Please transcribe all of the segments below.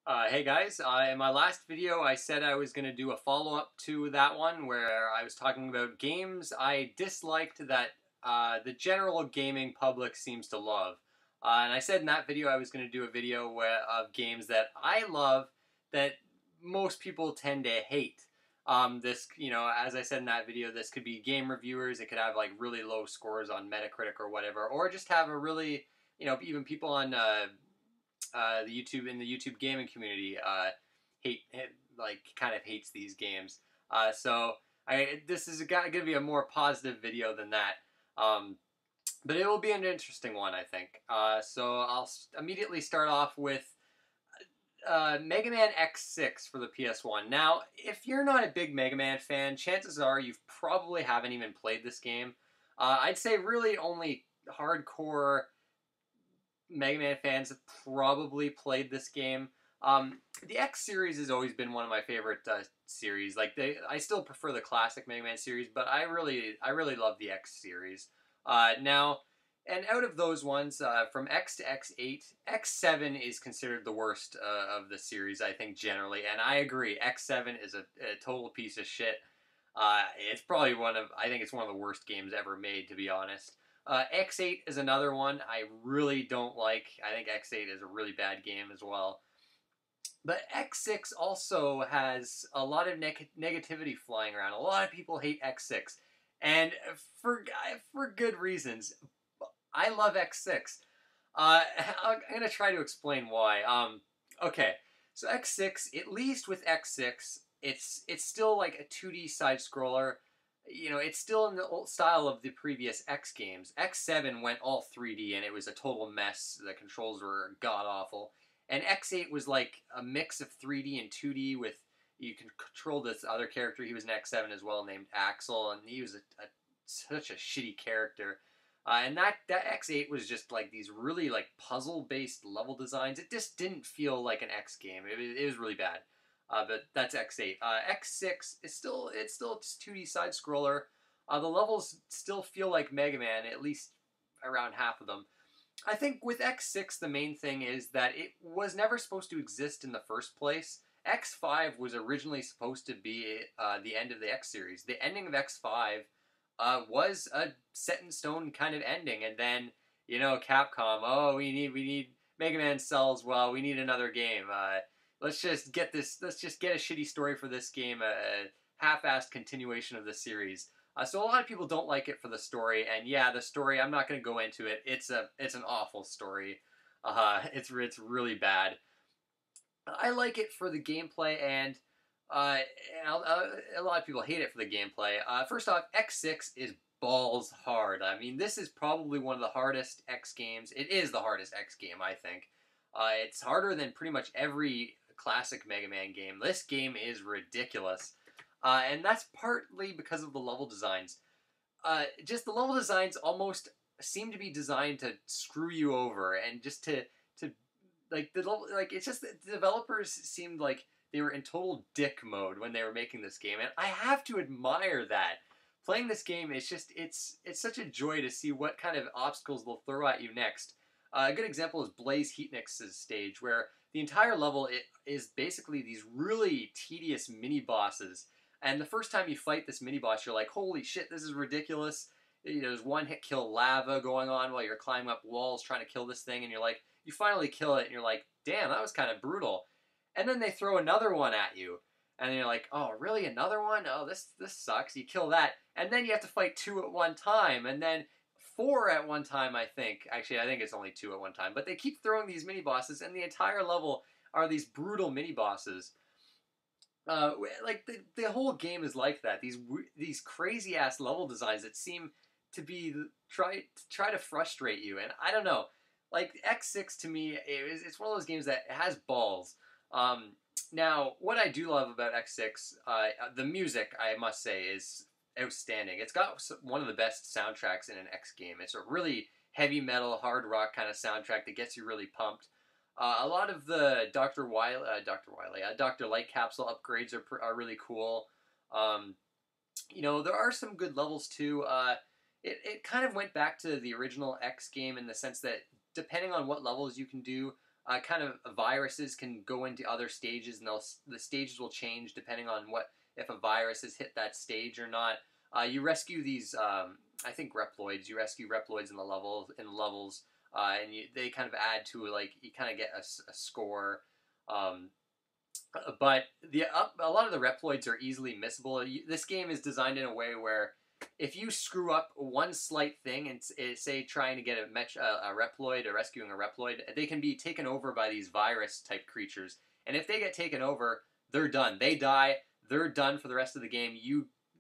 Hey guys, in my last video I said I was going to do a follow-up to that one where I was talking about games I disliked that the general gaming public seems to love. And I said in that video I was going to do a video of games that I love that most people tend to hate. As I said in that video, this could be game reviewers, it could have like really low scores on Metacritic or whatever, or just have a really, even people on the YouTube gaming community kind of hates these games. This is going to be a more positive video than that. But it will be an interesting one, I think. So I'll immediately start off with Mega Man X6 for the PS1. Now, if you're not a big Mega Man fan, chances are you probably haven't even played this game. I'd say really only hardcore Mega Man fans have probably played this game. The X series has always been one of my favorite series. I still prefer the classic Mega Man series, but I really love the X series. And out of those ones, from X to X8, X7 is considered the worst of the series, I think, generally. And I agree, X7 is a total piece of shit. It's probably I think it's one of the worst games ever made, to be honest. X8 is another one I really don't like. I think X8 is a really bad game as well. But X6 also has a lot of negativity flying around. A lot of people hate X6. And for good reasons. I love X6. I'm going to try to explain why. Okay, so X6, at least with X6, it's still like a 2D side-scroller. It's still in the old style of the previous X games. X7 went all 3D and it was a total mess. The controls were god-awful. And X8 was like a mix of 3D and 2D with, you can control this other character. He was an X7 as well, named Axel, and he was such a shitty character. And that X8 was just like these really like puzzle-based level designs. It just didn't feel like an X game. It was really bad. But that's X8. X6 is still a 2D side scroller. The levels still feel like Mega Man, at least around half of them. I think with X6 the main thing is that it was never supposed to exist in the first place. X5 was originally supposed to be the end of the X series. The ending of X5 was a set in stone kind of ending, and then Capcom, oh, we need Mega Man sells well, we need another game. Let's just get a shitty story for this game, a half-assed continuation of the series. So a lot of people don't like it for the story, and yeah, the story, I'm not going to go into it. It's an awful story. It's really bad. I like it for the gameplay, and a lot of people hate it for the gameplay. First off, X6 is balls hard. I mean, this is probably one of the hardest X games. It is the hardest X game, I think. It's harder than pretty much every classic Mega Man game. This game is ridiculous. And that's partly because of the level designs. Just the level designs almost seem to be designed to screw you over, and just to like it's just the developers seemed like they were in total dick mode when they were making this game, and I have to admire that. Playing this game is just it's such a joy to see what kind of obstacles they'll throw at you next. A good example is Blaze Heatnik's stage, where the entire level is basically these really tedious mini bosses. And the first time you fight this mini boss, you're like, holy shit, this is ridiculous. There's one hit kill lava going on while you're climbing up walls trying to kill this thing, and you're like, you finally kill it, and you're like, damn, that was kind of brutal. And then they throw another one at you, and you're like, oh, really, another one? Oh, this sucks. You kill that, and then you have to fight 2 at one time, and then 4 at one time, I think. Actually, I think it's only 2 at one time. But they keep throwing these mini-bosses, and the entire level are these brutal mini-bosses. The whole game is like that. These crazy-ass level designs that seem to be try to frustrate you, and I don't know. Like, X6 to me, it's one of those games that has balls. Now, what I do love about X6, the music, I must say, is outstanding. It's got one of the best soundtracks in an X game. It's a really heavy metal, hard rock kind of soundtrack that gets you really pumped. A lot of the Dr. Light Capsule upgrades are really cool. There are some good levels too. It kind of went back to the original X game in the sense that depending on what levels you can do, kind of viruses can go into other stages, and the stages will change depending on if a virus has hit that stage or not. You rescue these, I think Reploids. You rescue Reploids in the levels, and they kind of add to, like, you kind of get a score. But a lot of the Reploids are easily missable. This game is designed in a way where if you screw up one slight thing, and say trying to get a Reploid or rescuing a Reploid, they can be taken over by these virus type creatures. And if they get taken over, they're done. They die. They're done for the rest of the game.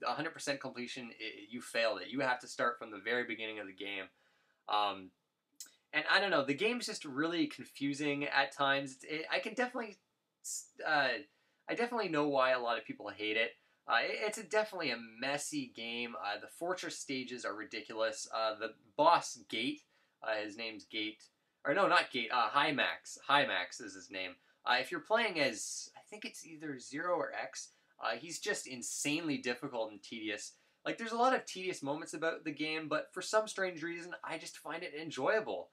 100% completion, you failed it. You have to start from the very beginning of the game. And I don't know, the game's just really confusing at times. I definitely know why a lot of people hate it. It's definitely a messy game. The fortress stages are ridiculous. The boss, Gate, his name's Gate, or no, not Gate, Hymax. Hymax is his name. If you're playing as, I think it's either Zero or X, he's just insanely difficult and tedious. Like, there's a lot of tedious moments about the game, but for some strange reason, I just find it enjoyable.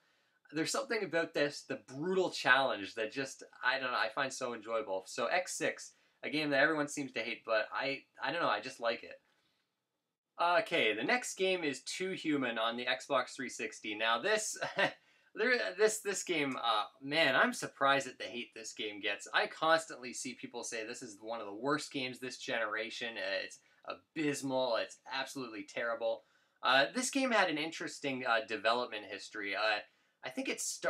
There's something about the brutal challenge that just, I don't know, I find so enjoyable. So X6, a game that everyone seems to hate, but I don't know, I just like it. Okay, the next game is Too Human on the Xbox 360. Now this, this game, man, I'm surprised at the hate this game gets. I constantly see people say this is one of the worst games this generation. It's abysmal. It's absolutely terrible. This game had an interesting development history. I think its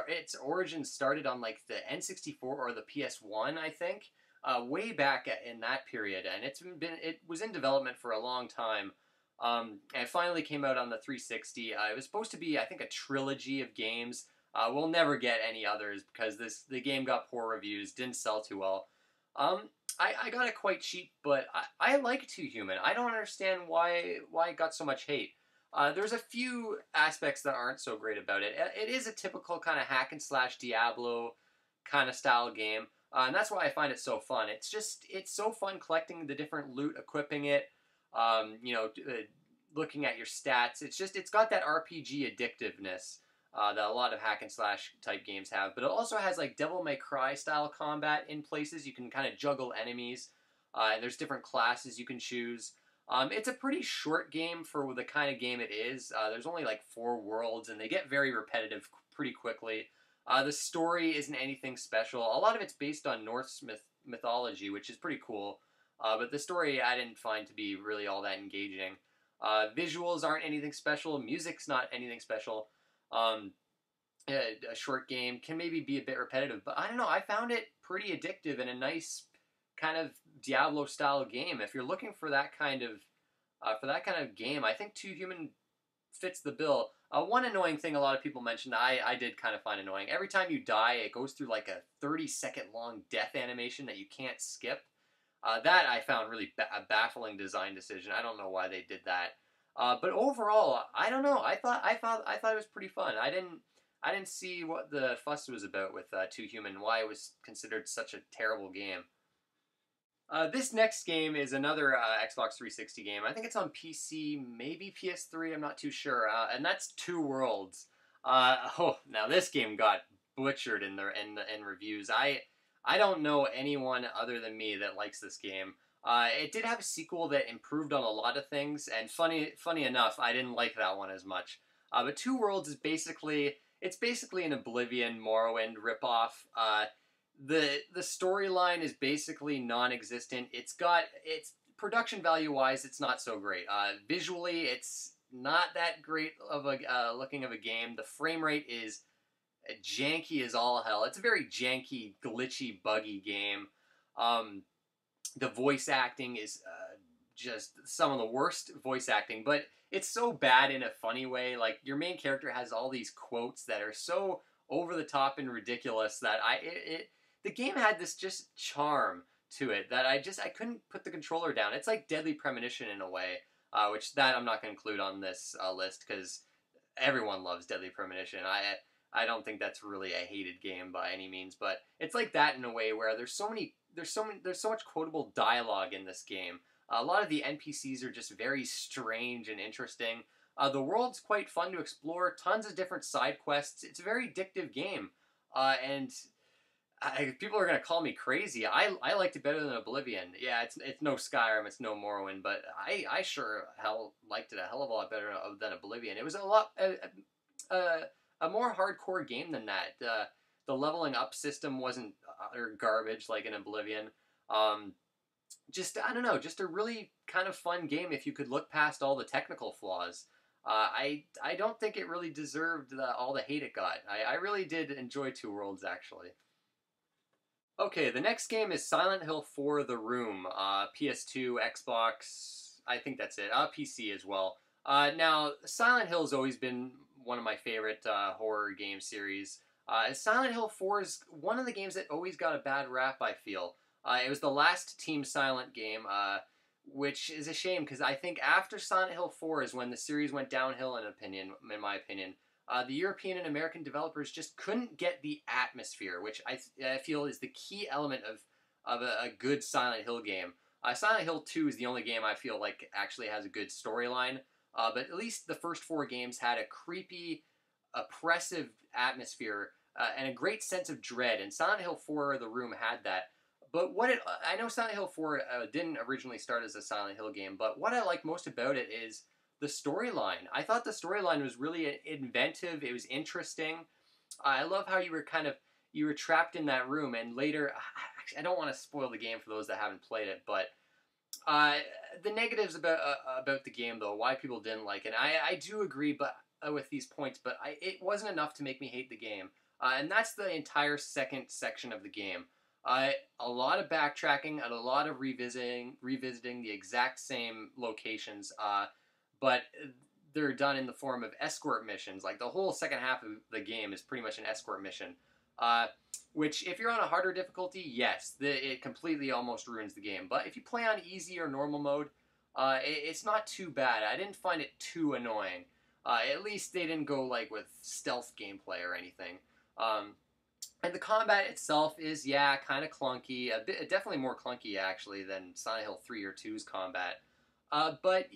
origin started on like the N64 or the PS1, I think, way back in that period, and it was in development for a long time. And it finally came out on the 360. It was supposed to be, I think, a trilogy of games. We'll never get any others because the game got poor reviews, didn't sell too well. I got it quite cheap, but I like Too Human. I don't understand why it got so much hate. There's a few aspects that aren't so great about it. It is a typical kind of hack and slash Diablo kind of style game, and that's why I find it so fun. It's so fun collecting the different loot, equipping it, looking at your stats. It's got that RPG addictiveness that a lot of hack and slash type games have, but it also has like Devil May Cry style combat in places. You can kind of juggle enemies, and there's different classes you can choose. It's a pretty short game for the kind of game it is. There's only like 4 worlds, and they get very repetitive pretty quickly. The story isn't anything special. A lot of it's based on Norse mythology, which is pretty cool. But the story I didn't find to be really all that engaging. Visuals aren't anything special. Music's not anything special. A short game can maybe be a bit repetitive, but I don't know. I found it pretty addictive and a nice kind of Diablo-style game. If you're looking for that kind of game, I think Too Human fits the bill. One annoying thing a lot of people mentioned, I did kind of find annoying. Every time you die, it goes through like a 30-second long death animation that you can't skip. That I found really a baffling design decision. I don't know why they did that. But overall, I don't know. I thought it was pretty fun. I didn't see what the fuss was about with Too Human. Why it was considered such a terrible game. This next game is another Xbox 360 game. I think it's on PC, maybe PS3. I'm not too sure. And that's Two Worlds. Now this game got butchered in reviews. I don't know anyone other than me that likes this game. It did have a sequel that improved on a lot of things, and funny enough, I didn't like that one as much. But Two Worlds is basically an Oblivion Morrowind ripoff. The storyline is basically non-existent. It's production value wise, it's not so great. Visually, it's not that great of a looking of a game. The frame rate is janky as all hell. It's a very janky, glitchy, buggy game. The voice acting is just some of the worst voice acting, but it's so bad in a funny way. Like, your main character has all these quotes that are so over the top and ridiculous that the game had this just charm to it that I couldn't put the controller down. It's like Deadly Premonition in a way, which I'm not going to include on this list because everyone loves Deadly Premonition. I don't think that's really a hated game by any means, but it's like that in a way where there's so much quotable dialogue in this game. A lot of the NPCs are just very strange and interesting. The world's quite fun to explore. Tons of different side quests. It's a very addictive game, and people are gonna call me crazy. I liked it better than Oblivion. Yeah, it's no Skyrim, it's no Morrowind, but I sure hell liked it a hell of a lot better than Oblivion. It was a, a more hardcore game than that. The leveling up system wasn't utter garbage like in Oblivion. Um, just I don't know, just a really kind of fun game if you could look past all the technical flaws. I don't think it really deserved all the hate it got. I really did enjoy Two Worlds actually. Okay, the next game is Silent Hill 4 The Room. PS2, Xbox, I think that's it. PC as well. Now, Silent Hill's always been one of my favorite horror game series. Silent Hill 4 is one of the games that always got a bad rap, I feel. It was the last Team Silent game, which is a shame because I think after Silent Hill 4 is when the series went downhill in my opinion. The European and American developers just couldn't get the atmosphere, which I feel is the key element of a good Silent Hill game. Silent Hill 2 is the only game I feel like actually has a good storyline, but at least the first four games had a creepy, oppressive atmosphere and a great sense of dread, and Silent Hill 4 The Room had that. But I know Silent Hill 4 didn't originally start as a Silent Hill game, but what I like most about it is the storyline. I thought the storyline was really inventive. It was interesting. I love how you were trapped in that room, and later, I don't want to spoil the game for those that haven't played it, but uh, the negatives about the game though, why people didn't like it. I do agree, but with these points, but it wasn't enough to make me hate the game, and that's the entire second section of the game. A lot of backtracking and a lot of revisiting the exact same locations. But they're done in the form of escort missions. Like the whole second half of the game is pretty much an escort mission. Uh, which, if you're on a harder difficulty, yes, it completely almost ruins the game. But if you play on easy or normal mode, it's not too bad. I didn't find it too annoying. At least they didn't go like with stealth gameplay or anything. And the combat itself is, yeah, kind of clunky. Definitely more clunky actually than Silent Hill 3 or 2's combat. But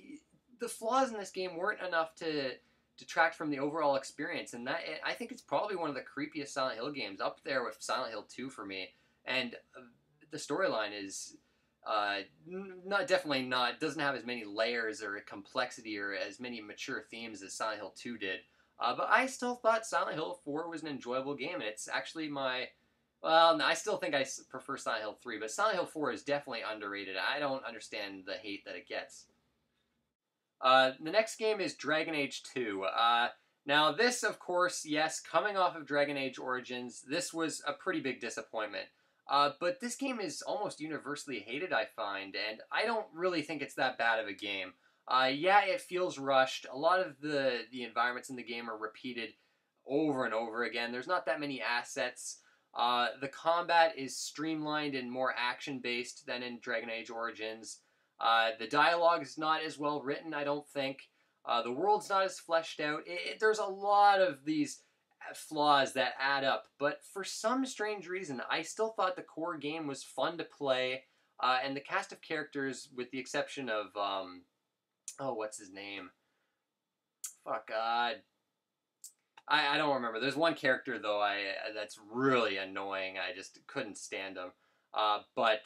the flaws in this game weren't enough to detract from the overall experience, and that I think it's probably one of the creepiest Silent Hill games, up there with Silent Hill 2 for me. And the storyline is definitely not doesn't have as many layers or complexity or as many mature themes as Silent Hill 2 did. But I still thought Silent Hill 4 was an enjoyable game, and it's actually well, I still think I prefer Silent Hill 3, but Silent Hill 4 is definitely underrated. I don't understand the hate that it gets. The next game is Dragon Age 2. Now, this, of course, yes, coming off of Dragon Age Origins, this was a pretty big disappointment. But this game is almost universally hated, I find, and I don't really think it's that bad of a game. Yeah, it feels rushed. A lot of the environments in the game are repeated over and over again. There's not that many assets. The combat is streamlined and more action-based than in Dragon Age Origins. The dialogue is not as well written, I don't think. The world's not as fleshed out. There's a lot of these flaws that add up, but for some strange reason, I still thought the core game was fun to play, and the cast of characters, with the exception of, oh, what's his name? Fuck, I don't remember. There's one character, though, that's really annoying. I just couldn't stand him. But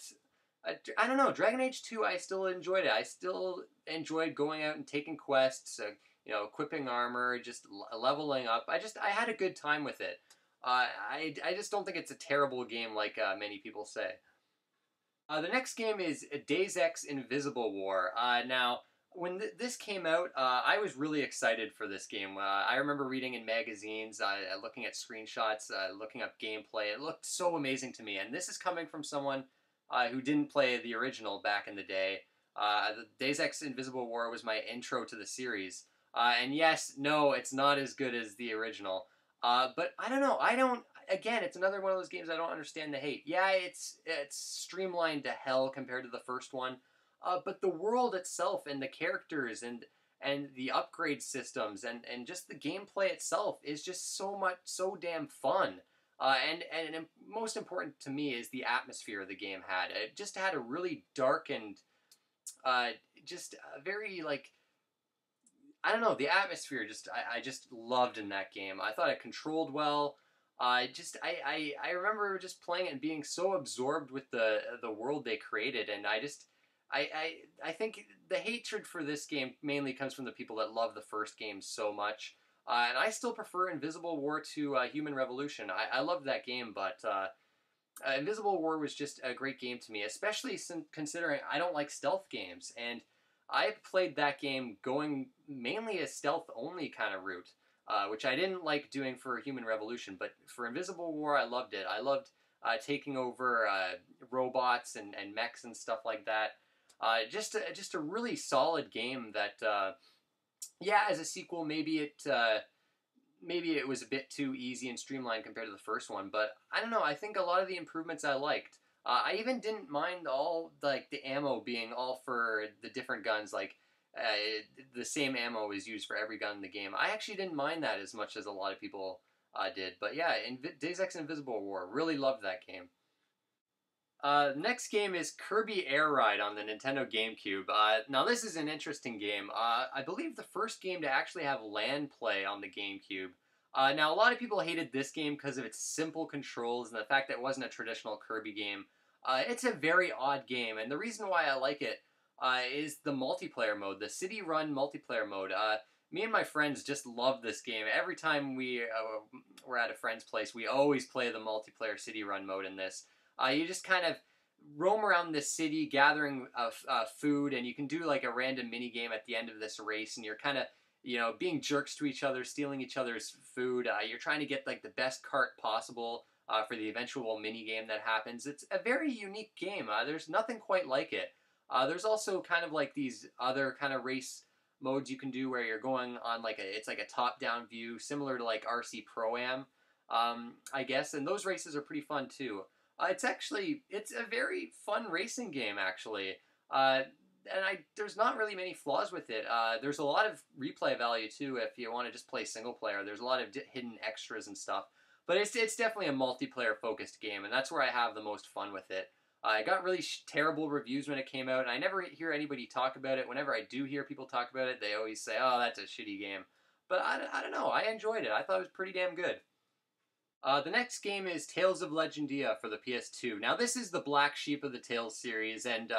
I don't know. Dragon Age 2, I still enjoyed it. I still enjoyed going out and taking quests, equipping armor, just leveling up. I had a good time with it. I just don't think it's a terrible game like many people say. The next game is Deus Ex Invisible War. Now, when this came out, I was really excited for this game. I remember reading in magazines, looking at screenshots, looking up gameplay. It looked so amazing to me, and this is coming from someone who didn't play the original back in the day. The Deus Ex Invisible War was my intro to the series. And yes, no, it's not as good as the original. But I don't know. Again, it's another one of those games I don't understand the hate. Yeah, it's streamlined to hell compared to the first one. But the world itself and the characters and the upgrade systems and just the gameplay itself is just so damn fun. And most important to me is the atmosphere the game had. It just had a really dark and just very I don't know, the atmosphere I just loved in that game. I thought it controlled well. I remember just playing it and being so absorbed with the world they created, and I think the hatred for this game mainly comes from the people that love the first game so much. And I still prefer Invisible War to Human Revolution. I loved that game, but Invisible War was just a great game to me, especially considering I don't like stealth games. And I played that game going mainly a stealth only kind of route, which I didn't like doing for Human Revolution. But for Invisible War, I loved it. I loved taking over robots and mechs and stuff like that. Just a really solid game that, yeah, as a sequel, maybe it was a bit too easy and streamlined compared to the first one, but I don't know. I think a lot of the improvements I liked. I even didn't mind all like the ammo being all for the different guns. Like the same ammo is used for every gun in the game. I actually didn't mind that as much as a lot of people did. But yeah, Deus Ex Invisible War, really loved that game. Next game is Kirby Air Ride on the Nintendo GameCube. Now this is an interesting game. I believe the first game to actually have LAN play on the GameCube. Now a lot of people hated this game because of its simple controls and the fact that it wasn't a traditional Kirby game. It's a very odd game, and the reason why I like it is the multiplayer mode, the City Run multiplayer mode. Me and my friends just love this game. Every time we're at a friend's place, we always play the multiplayer City Run mode in this. You just kind of roam around this city gathering food, and you can do like a random mini game at the end of this race, and you're kind of being jerks to each other, stealing each other's food. You're trying to get like the best cart possible for the eventual mini game that happens. It's a very unique game. There's nothing quite like it. There's also kind of like these other kind of race modes you can do where you're going on it's like a top-down view, similar to like RC Pro-Am, I guess, and those races are pretty fun too. It's a very fun racing game actually, and there's not really many flaws with it. There's a lot of replay value too if you want to just play single player. There's a lot of hidden extras and stuff, but it's definitely a multiplayer focused game, and that's where I have the most fun with it. I got really terrible reviews when it came out, and I never hear anybody talk about it. Whenever I do hear people talk about it, they always say, "Oh, that's a shitty game." But I don't know. I enjoyed it. I thought it was pretty damn good. The next game is Tales of Legendia for the PS2. Now, this is the black sheep of the Tales series, and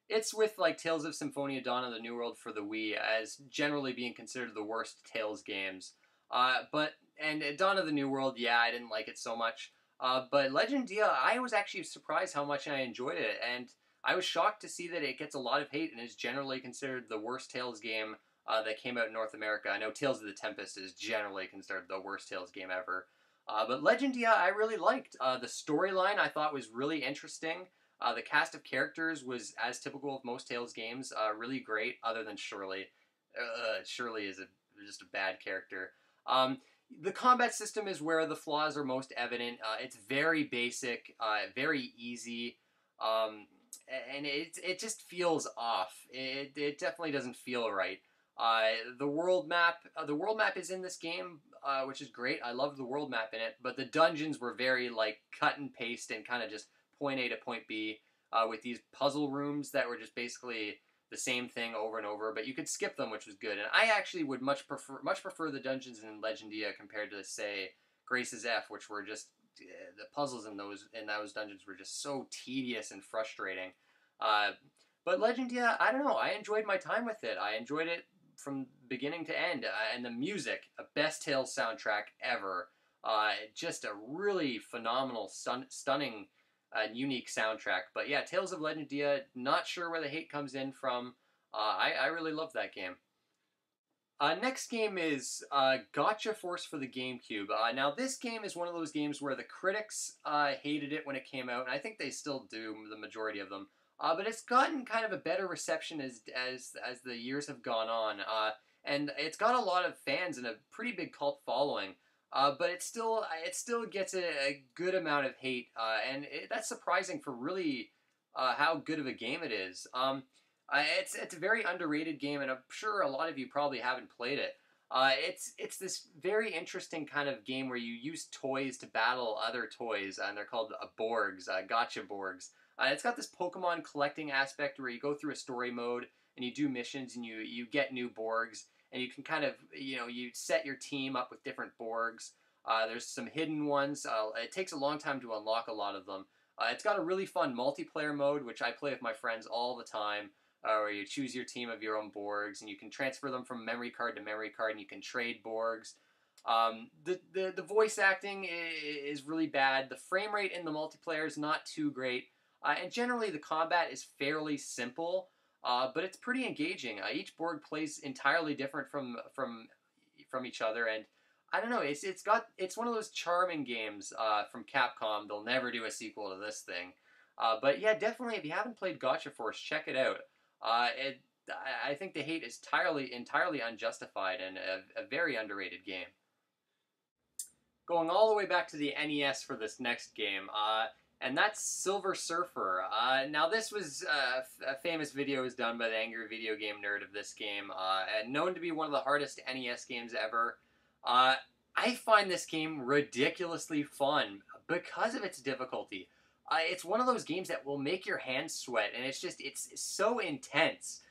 it's with like Tales of Symphonia Dawn of the New World for the Wii as generally being considered the worst Tales games. And Dawn of the New World, yeah, I didn't like it so much. But Legendia, I was actually surprised how much I enjoyed it, and I was shocked to see that it gets a lot of hate and is generally considered the worst Tales game that came out in North America. I know Tales of the Tempest is generally considered the worst Tales game ever. But Legendia, I really liked. The storyline I thought was really interesting. The cast of characters was, as typical of most Tales games, really great, other than Shirley. Shirley is just a bad character. The combat system is where the flaws are most evident. It's very basic, very easy, and it just feels off. It definitely doesn't feel right. The world map is in this game, which is great. I love the world map in it, but the dungeons were very like cut and paste and kind of just point A to point B, with these puzzle rooms that were just basically the same thing over and over, but you could skip them, which was good. And I actually would much prefer the dungeons in Legendia compared to, say, Grace's F, which were just the puzzles in those dungeons were just so tedious and frustrating. But Legendia, I don't know. I enjoyed my time with it. I enjoyed it from beginning to end, and the music, a best Tales soundtrack ever. Just a really phenomenal, stunning, unique soundtrack. But yeah, Tales of Legendia, not sure where the hate comes in from. I really love that game. Next game is Gotcha Force for the GameCube. Now, this game is one of those games where the critics hated it when it came out, and I think they still do, the majority of them. But it's gotten kind of a better reception as the years have gone on, and it's got a lot of fans and a pretty big cult following. But it still gets a good amount of hate, and that's surprising for really how good of a game it is. It's a very underrated game, and I'm sure a lot of you probably haven't played it. It's this very interesting kind of game where you use toys to battle other toys, and they're called Borgs, Gotcha Borgs. It's got this Pokemon collecting aspect where you go through a story mode and you do missions and you get new Borgs, and you can kind of you set your team up with different Borgs. There's some hidden ones. It takes a long time to unlock a lot of them. It's got a really fun multiplayer mode, which I play with my friends all the time, where you choose your team of your own Borgs, and you can transfer them from memory card to memory card, and you can trade Borgs. The voice acting is really bad. The frame rate in the multiplayer is not too great. And generally, the combat is fairly simple, but it's pretty engaging. Each Borg plays entirely different from each other, and I don't know. It's one of those charming games from Capcom. They'll never do a sequel to this thing. But yeah, definitely, if you haven't played Gotcha Force, check it out. I think the hate is entirely unjustified and a very underrated game. Going all the way back to the NES for this next game, and that's Silver Surfer. Now, this was a famous video was done by the Angry Video Game Nerd of this game, and known to be one of the hardest NES games ever. I find this game ridiculously fun because of its difficulty. It's one of those games that will make your hands sweat, and it's so intense,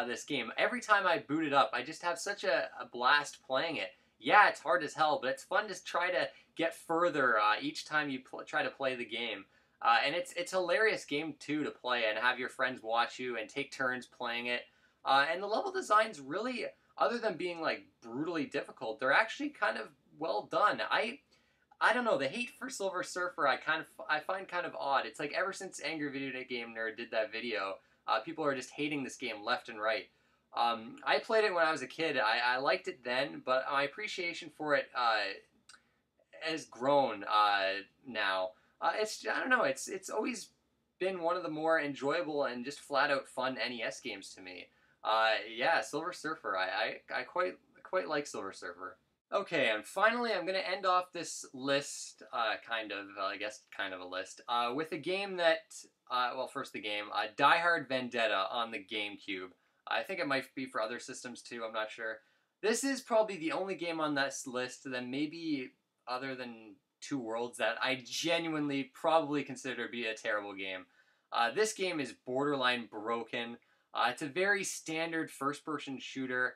this game. Every time I boot it up, I just have such a blast playing it. Yeah, it's hard as hell, but it's fun to try to get further each time you try to play the game. And it's a hilarious game, too, to play and have your friends watch you and take turns playing it. And the level designs really, other than being, like, brutally difficult, they're actually kind of well done. I don't know, the hate for Silver Surfer I find kind of odd. It's like ever since Angry Video Game Nerd did that video, people are just hating this game left and right. I played it when I was a kid. I liked it then, but my appreciation for it has grown now. I don't know. It's always been one of the more enjoyable and just flat out fun NES games to me. Yeah, Silver Surfer. I quite like Silver Surfer. Okay, and finally, I'm going to end off this list, I guess kind of a list, with a game that, well, first the game, Die Hard Vendetta on the GameCube. I think it might be for other systems too, I'm not sure. This is probably the only game on this list that maybe, other than Two Worlds, that I genuinely probably consider to be a terrible game. This game is borderline broken. It's a very standard first-person shooter,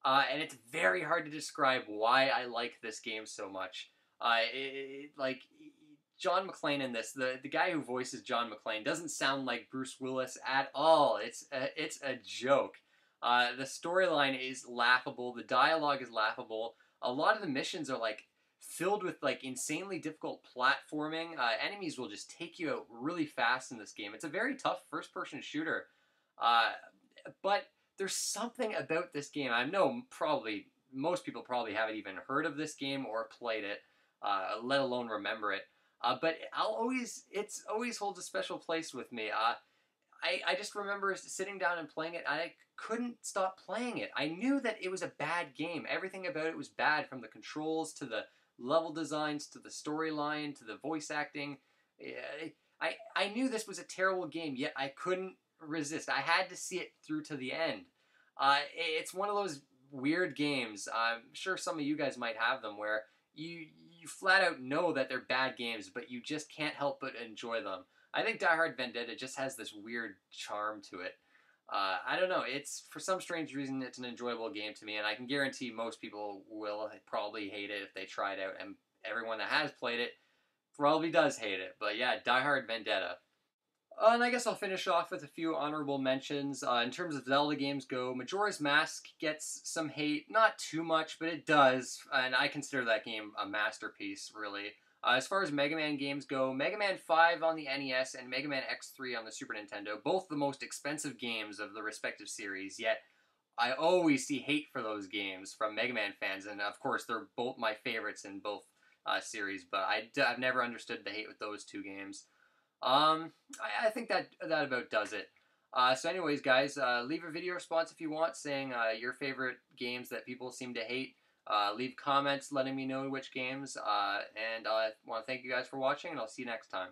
and it's very hard to describe why I like this game so much. Like, John McClane in this, the guy who voices John McClane doesn't sound like Bruce Willis at all. It's a joke. The storyline is laughable. The dialogue is laughable. A lot of the missions are like filled with like insanely difficult platforming. Enemies will just take you out really fast in this game. It's a very tough first-person shooter. But there's something about this game. I know probably most people probably haven't even heard of this game or played it, let alone remember it. But it's always holds a special place with me. I just remember sitting down and playing it, and I couldn't stop playing it. I knew that it was a bad game. Everything about it was bad, from the controls to the level designs to the storyline to the voice acting. I knew this was a terrible game, yet I couldn't resist. I had to see it through to the end. It's one of those weird games. I'm sure some of you guys might have them where you flat out know that they're bad games, but you just can't help but enjoy them. I think Die Hard Vendetta just has this weird charm to it. I don't know. It's, for some strange reason, it's an enjoyable game to me, and I can guarantee most people will probably hate it if they try it out, and everyone that has played it probably does hate it. But yeah, Die Hard Vendetta. And I guess I'll finish off with a few honorable mentions. In terms of Zelda games go, Majora's Mask gets some hate. Not too much, but it does. And I consider that game a masterpiece, really. As far as Mega Man games go, Mega Man 5 on the NES and Mega Man X3 on the Super Nintendo, both the most expensive games of the respective series, yet I always see hate for those games from Mega Man fans, and of course they're both my favorites in both series, but I've never understood the hate with those two games. I think that about does it. So anyways, guys, leave a video response if you want, saying your favorite games that people seem to hate. Leave comments letting me know which games, and I want to thank you guys for watching, and I'll see you next time.